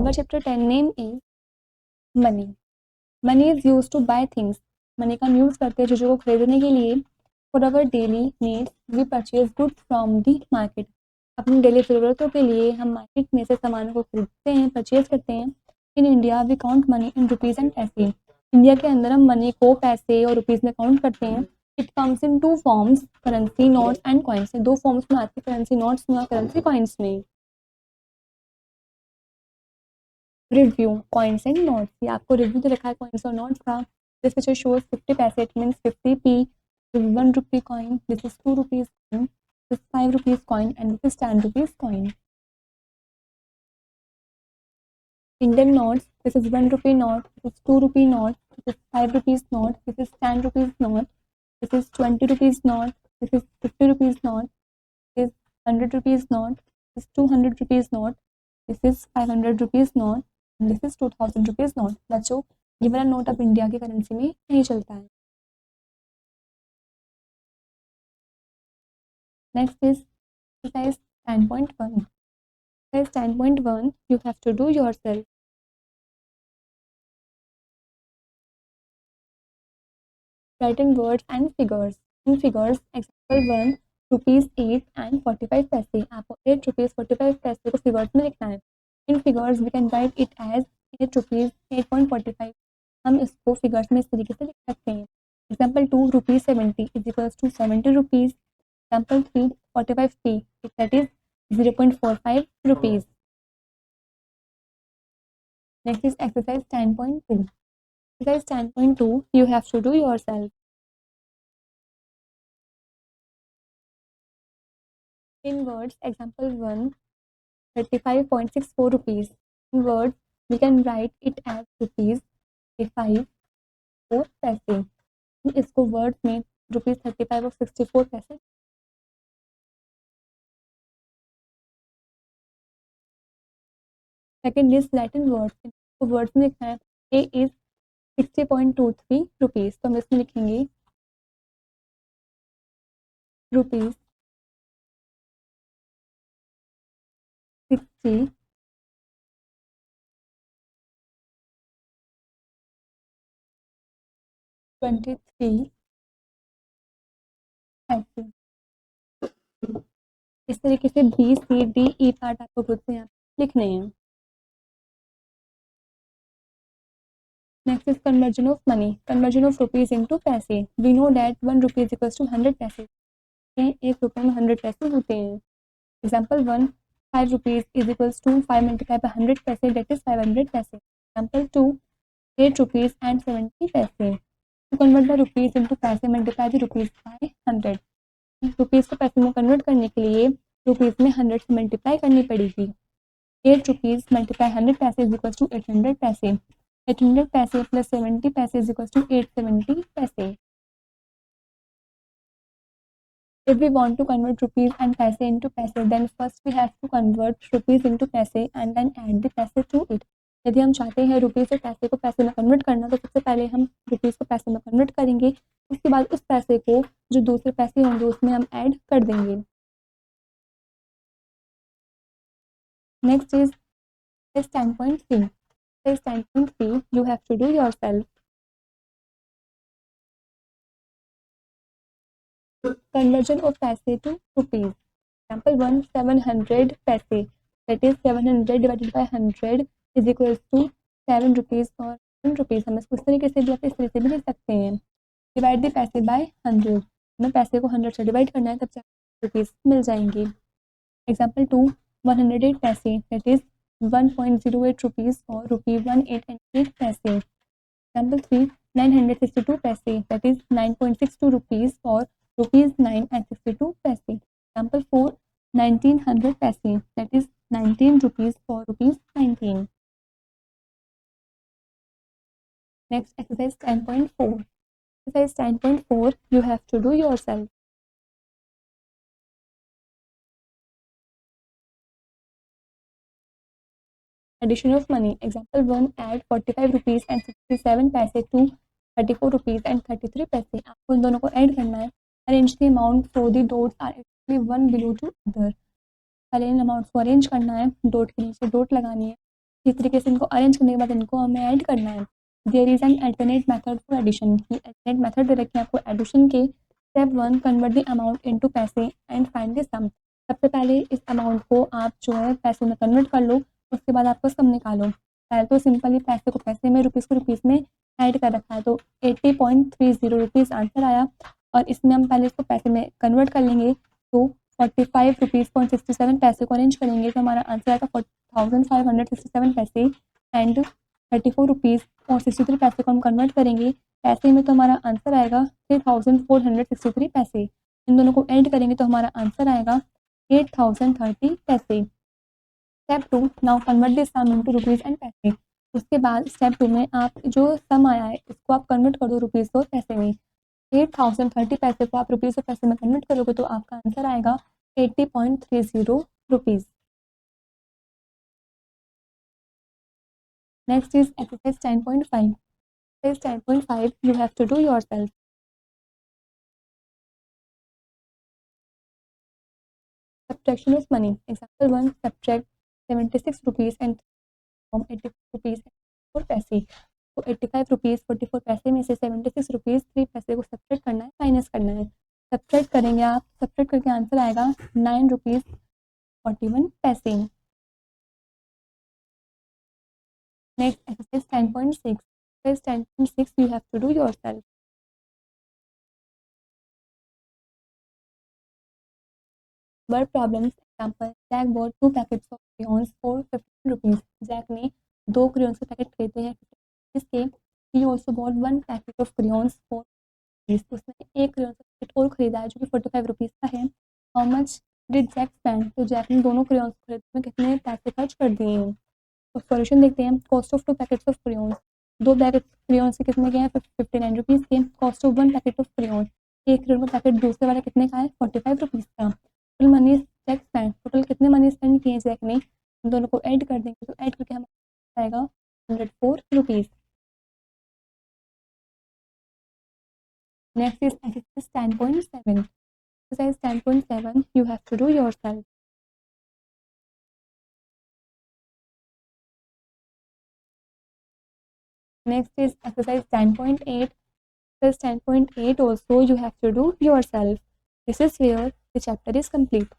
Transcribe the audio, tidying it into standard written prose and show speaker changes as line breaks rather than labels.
Our chapter 10 name is money. Money is used to buy things. Money का हम use करते हैं चीज़ों को खरीदने के लिए. For our daily needs, we purchase goods from the market. अपनी डेली ज़रूरतों के लिए हम मार्केट में से सामानों को खरीदते हैं, परचेज करते हैं. In India we count money in rupees and paise. India के अंदर हम मनी को पैसे और रुपीज़ में काउंट करते हैं. It comes in two forms, currency notes and coins. दो फॉर्म्स में आती है, करेंसी नोट्स में और करेंसी कॉइन्स में. Review coins and notes. ये आपको रिव्यू तो रखा है कॉइन्स और नोट्स का. दिस विच शोज 50 पैसे, it means 50p. This is 1 rupee coin, this is 2 rupees coin, this 5 rupees coin and this is 10 rupees coin. Indian notes, this is 1 rupee note, this is 2 rupee note, this is 5 rupees note, this is 10 rupees note, this is 20 rupees note, this is 50 rupees note, this is 100 rupees note, this is 200 rupees note, this is 500 rupees note, and this is 2000 rupees note. बच्चों ये वाला note अब India की currency में नहीं चलता है. Next is exercise 10.1. Exercise 10.1 you have to do yourself. Writing words and figures. In figures, example 1, rupees 8 and 45 पैसे. आपको 8 rupees 45 पैसे को फिगर्स में लिखना है. In figures we can write it as 8 rupees 8.45. हम इसको फिगर्स में इस तरीके से लिख सकते हैं. Example 2, rupees 70 is equals to 70 rupees. Example 3, 45p, that is 0.45 rupees. Next is exercise 10.2. Exercise 10.2 you have to do yourself. In words, example 1, 35.64 rupees. In words, we can write it as rupees 35 4 पैसे. इसको words में rupees 35 और 64 पैसे. Second is Latin words. इसको words में लिखना है. ए is 60.23 rupees. तो हम इसमें लिखेंगे रुपीज़ 60 23 ऐसे. इस तरीके से B C D E part आपको खुद से यहाँ लिखने हैं. Next is conversion of money. Conversion of rupees into पैसे. We know that 1 rupee is equals to 100 पैसे. एक रुपये में 100 पैसे होते हैं. Example 1, 5 rupees is equals to 5 multiplied by 100 पैसे, that is 500 पैसे. Example 2, 8 rupees and 70 पैसे. To convert the rupees into पैसे, multiply the rupees by 100. Rupees को पैसे में कन्वर्ट करने के लिए रुपीज़ में 100 से मल्टीप्लाई करनी पड़ेगी. 8 रुपीज़ मल्टीप्लाई 100 पैसे इज इक्वल टू 800 पैसे. 800 पैसे प्लस 70 पैसे इज इक्वल टू 870 पैसे. If we want to convert rupees and paise into paise, then first we have to convert rupees into paise and then add the paise to it. यदि हम चाहते हैं रुपये से पैसे को पैसे में कन्वर्ट करना, तो सबसे पहले हम रुपीज़ को पैसे में कन्वर्ट करेंगे. उसके बाद उस पैसे को जो दूसरे पैसे होंगे उसमें हम ऐड कर देंगे. Next is 10.3. 10.3 you have to do yourself. Conversion of paise to rupees. Example 1, 700 paise, that is 700 divided by 100 is equals to 7 rupees or 1 rupees. हम इसको इस तरीके से भी इस तरह से भी लिख सकते हैं. डिवाइड द पैसे बाय 100. हमें पैसे को 100 से डिवाइड करना है, तब 7 रुपीज़ मिल जाएंगे. एग्जाम्पल 2, 108 पैसे, that is 1.08 rupees or rupee 1.8 पैसे. Example 3, 962 पैसे, that is 9.62 rupees or rupees 9.62 पैसे. Example 4, 1900 पैसे, that is 19 rupees or rupees 19. Next, exercise 10.4. Exercise 10.4 you have to do yourself. Addition of money. Example 1, add 45 rupees and 67 paise to 34 rupees and 33 paise. आपको इन दोनों को add करना है. Arrange the amount so the dots are actually one below to other. पहले इन amounts को arrange करना है, dot के नीचे डॉट लगानी है, इस तरीके से इनको अरेंज करने के बाद इनको हमें ऐड करना है। There is an alternate method for addition, alternate method दे रखे हैं आपको एडिशन के। Step 1, convert the amount into पैसे एंड फाइंड द सम। सबसे पहले इस अमाउंट को आप जो है पैसे में कन्वर्ट कर लो, उसके बाद आपको सम निकालो। पहले तो सिंपली पैसे को पैसे में, रुपीज़ को रुपीज़ में ऐड कर रखा है, तो 80.30 रुपीज़ आंसर आया। और इसमें हम पहले इसको पैसे में कन्वर्ट कर लेंगे, तो 45 रुपीज़.67 को अरेंज करेंगे तो हमारा आंसर आएगा 4567 पैसे। एंड 34 रुपीज़ और 63 को हम कन्वर्ट करेंगे पैसे में, तो हमारा आंसर आएगा 3463 पैसे। इन दोनों को ऐड करेंगे तो हमारा आंसर आएगा 8030 पैसे। Step 2, now convert this sum into rupees and paise. उसके बाद स्टेप 2 में आप जो सम आया है इसको आप कन्वर्ट कर दो रुपीज़ और पैसे में। 8030 पैसे को आप रुपीज़ और पैसे में कन्वर्ट करोगे तो आपका आंसर आएगा 80.30 rupees. Next is exercise 10.5. Exercise 10.5, you have to do yourself. Subtraction of money. Example 1, subtract 76 rupees and from 84 rupees and 4 पैसे। तो 85 रुपीज़ 44 पैसे में से 76 रुपीज़ 3 पैसे को सब्ट्रैक्ट करना है, माइनस करना है। सब्ट्रैक्ट करेंगे आप, सब्ट्रैक्ट करके आंसर आएगा 9 रुपीज़ 41 पैसे। Next exercise 10.6. Exercise 10.6, you have to do yourself. Word problems. Example, Jack bought 2 packets of crayons for 15 rupees. Jack ने 2 crayons के पैकेट खरीदे हैं 15 के। He also bought 1 packet of crayons for rupees. उसने एक crayon का packet और खरीदा है जो कि 45 रुपीज़ का है। How much did Jack spend? तो जैक ने दोनों क्रेयॉन्स खरीदने में कितने पैसे खर्च कर दिए हैं। तो सॉल्यूशन देखते हैं। Cost of 2 packets of crayons, 2 packet crayons के कितने के हैं 59 रुपीज़ के। Cost of 1 packet of crayon, एक क्रेयॉन का पैकेट दूसरे वाला कितने का है 45 रुपीज़ का। Total money Jack spend, total कितने मनी स्पेंड किए जैक ने, इन दोनों को ऐड कर देंगे तो ऐड करके हमारा आएगा 104 rupees. Next is exercise 10.7. Exercise 10.7, you have to do yourself. Next is exercise 10.8. Exercise 10.8 also you have to do yourself. This is where the chapter is complete.